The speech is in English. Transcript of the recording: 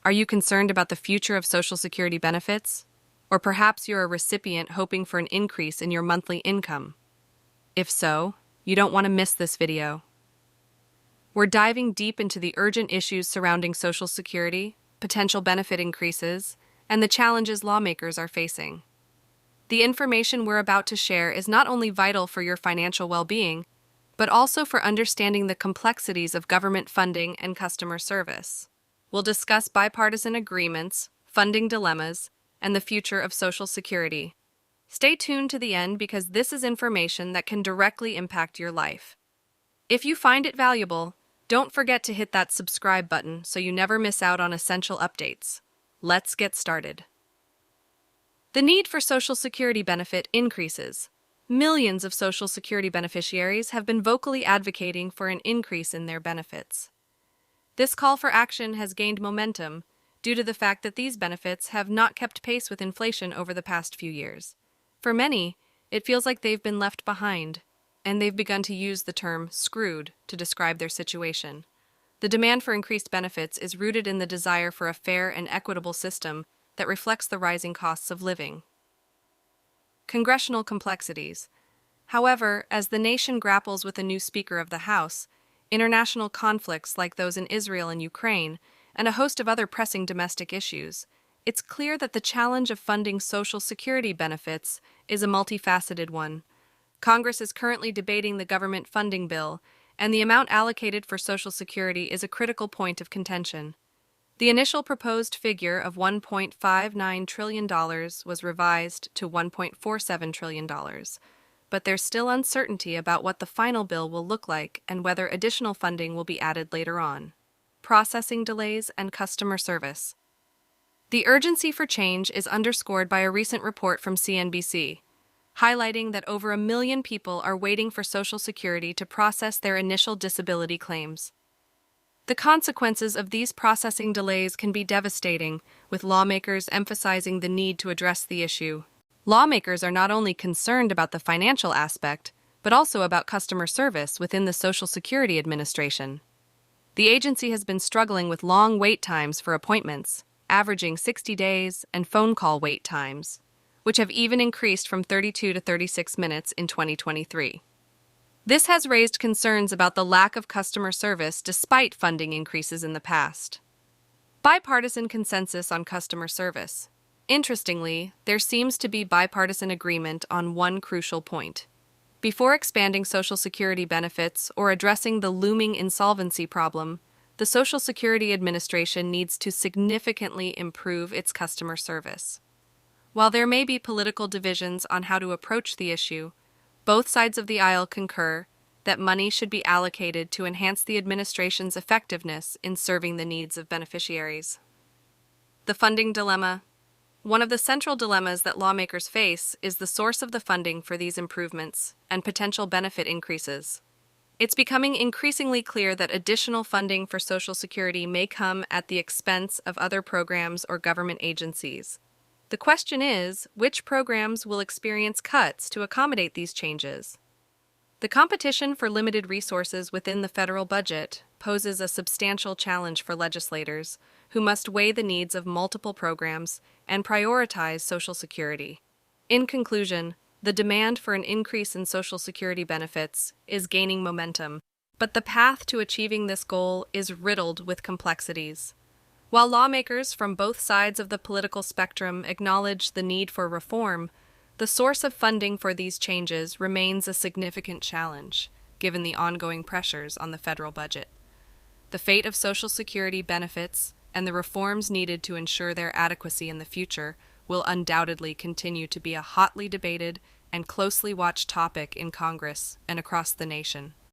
Are you concerned about the future of Social Security benefits? Or perhaps you're a recipient hoping for an increase in your monthly income? If so, you don't want to miss this video. We're diving deep into the urgent issues surrounding Social Security, potential benefit increases, and the challenges lawmakers are facing. The information we're about to share is not only vital for your financial well-being, but also for understanding the complexities of government funding and customer service. We'll discuss bipartisan agreements, funding dilemmas, and the future of Social Security. Stay tuned to the end because this is information that can directly impact your life. If you find it valuable, don't forget to hit that subscribe button so you never miss out on essential updates. Let's get started. The need for Social Security benefit increases. Millions of Social Security beneficiaries have been vocally advocating for an increase in their benefits. This call for action has gained momentum due to the fact that these benefits have not kept pace with inflation over the past few years. For many, it feels like they've been left behind, and they've begun to use the term screwed to describe their situation. The demand for increased benefits is rooted in the desire for a fair and equitable system that reflects the rising costs of living. Congressional complexities. However, as the nation grapples with a new Speaker of the House, international conflicts like those in Israel and Ukraine, and a host of other pressing domestic issues, it's clear that the challenge of funding Social Security benefits is a multifaceted one. Congress is currently debating the government funding bill, and the amount allocated for Social Security is a critical point of contention. The initial proposed figure of $1.59 trillion was revised to $1.47 trillion, but there's still uncertainty about what the final bill will look like and whether additional funding will be added later on. Processing delays and customer service. The urgency for change is underscored by a recent report from CNBC, highlighting that over 1 million people are waiting for Social Security to process their initial disability claims. The consequences of these processing delays can be devastating, with lawmakers emphasizing the need to address the issue. Lawmakers are not only concerned about the financial aspect, but also about customer service within the Social Security Administration. The agency has been struggling with long wait times for appointments, averaging 60 days, and phone call wait times, which have even increased from 32 to 36 minutes in 2023. This has raised concerns about the lack of customer service despite funding increases in the past. Bipartisan consensus on customer service. Interestingly, there seems to be bipartisan agreement on one crucial point. Before expanding Social Security benefits or addressing the looming insolvency problem, the Social Security Administration needs to significantly improve its customer service. While there may be political divisions on how to approach the issue, both sides of the aisle concur that money should be allocated to enhance the administration's effectiveness in serving the needs of beneficiaries. The funding dilemma. One of the central dilemmas that lawmakers face is the source of the funding for these improvements and potential benefit increases. It's becoming increasingly clear that additional funding for Social Security may come at the expense of other programs or government agencies. The question is, which programs will experience cuts to accommodate these changes? The competition for limited resources within the federal budget poses a substantial challenge for legislators who must weigh the needs of multiple programs and prioritize Social Security. In conclusion, the demand for an increase in Social Security benefits is gaining momentum, but the path to achieving this goal is riddled with complexities. While lawmakers from both sides of the political spectrum acknowledge the need for reform, the source of funding for these changes remains a significant challenge, given the ongoing pressures on the federal budget. The fate of Social Security benefits and the reforms needed to ensure their adequacy in the future will undoubtedly continue to be a hotly debated and closely watched topic in Congress and across the nation.